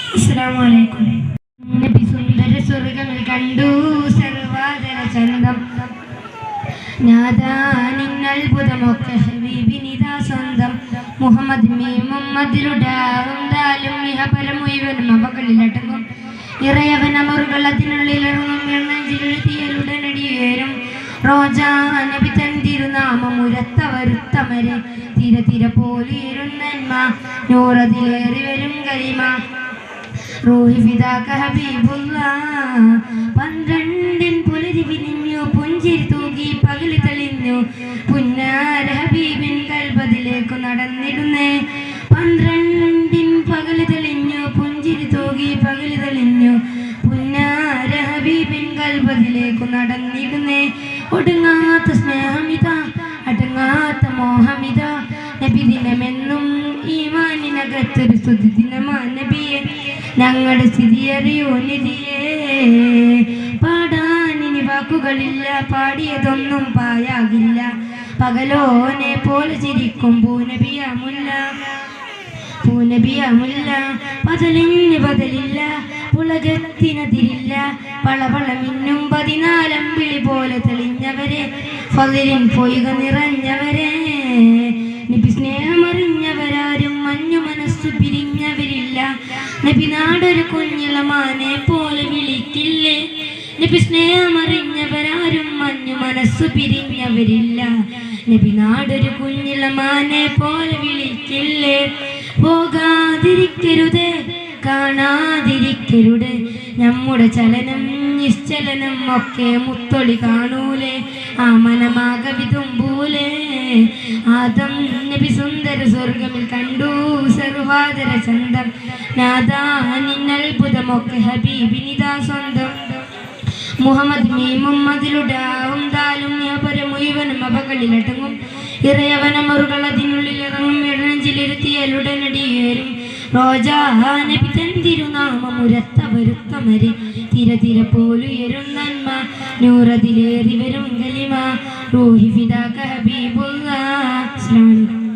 അസ്സലാമു അലൈക്കും. നബി സുന്ദര സ്വർഗമിൽ കണ്ടു സർവാദര ചന്തം നാദാനിന്നത്ഭുതമൊക്കെ ഹബീബിനിതാ സ്വന്തം മുഹമ്മദ് മുഹമ്മദിലുണ്ടാവുന്നാലും ഇഹപരമുഴുവനും അവകളിലടങ്ങും ഇറയവൻ അമറുകൾ അതിനുള്ളിലിറങ്ങും എഴുതിയലുടനടിയേറും റോജാ നബി തൻ തിരുനാമം ഉരത്തവരുത്തമരെ തിര തിര പോലിരുന്നന്മ നൂറതിലേറി വരും കരിമ റൂഹി ഫിദാക ഹബീബുല്ലാഹ് പന്ത്രണ്ടിൻ പുലരി വിരിഞ്ഞു പുഞ്ചിരി തൂകി പകല് തെളിഞ്ഞു പുന്നാര ഹബീബിൻ കൽബതിലേക്കു നടന്നിടുന്നേ പന്ത്രണ്ടിൻ പകല് തെളിഞ്ഞു പുഞ്ചിരി തൂകി പകല് തെളിഞ്ഞു പുന്നാര ഹബീബിൻ കൽബതിലേക്കു നടന്നിടുന്നേ ഒടുങ്ങാത്ത സ്നേഹമിത അടങ്ങാത്ത മോഹമിത നബി ദിനമെന്നും ഈമാനിനകത്തൊരു സ്തുതി ദിനമാ നബിയെ ഞങ്ങളുടെ സ്ഥിതി അറിയോ നിധിയേ പാടാനിനി വാക്കുകളില്ല പാടിയതൊന്നും പായാകില്ല പകലോനെ പോലെ ചിരിക്കും പൂനബിയമുല്ല പതലിന് ബദലില്ല പുളകത്തിനതിരില്ല പളപള മിന്നും 14 അമ്പിളി പോലെ തെളിഞ്ഞവരെ ഫളിൻ പൊയ്ക നിറഞ്ഞവരെ നബി സ്നേഹമറിഞ്ഞവരാരും മഞ്ഞു മനസ്സു പിരിഞ്ഞവരില്ല നബി നാടൊരു കുഞ്ഞിളമാനെ പോലെ വിളിക്കില്ലേ നബി സ്നേഹമറിഞ്ഞവരാരും മഞ്ഞു മനസ്സു പിരിഞ്ഞവരില്ല നബി നാടൊരു കുഞ്ഞിളമാനെ പോലെ വിളിക്കില്ലേ പോകാതിരിക്കരുതേ കാണാതിരിക്കരുത് നമ്മുടെ ചലനം നിശ്ചലനം ഒക്കെ മുത്തൊളി കാണൂലേ ആ മനമാകവിതുമ്പൂലേ ആദം നബി സുന്ദര സ്വർഗമിൽ കണ്ടു സർവാദര ചന്തം നാദാനിന്നത്ഭുതമൊക്കെ ഹബീബിനിതാ സ്വന്തം മുഹമ്മദ് മുഹമ്മദിലുണ്ടാവും താലും മുഴുവനും അവകളിലടങ്ങും ഇറയവനമറുകൾ അതിനുള്ളിലിറങ്ങും ഇടനഞ്ചിലിരുത്തിയലുടനടിയേറും റോജാ നബി തൻ തിരുനാമം ഉരത്തവരുത്തമരെ തിര തിര പോലുയരും നന്മ നൂറതിലേറി വരും കലിമ റൂഹി ഫിദാക ഹബീബുല്ലാഹ്.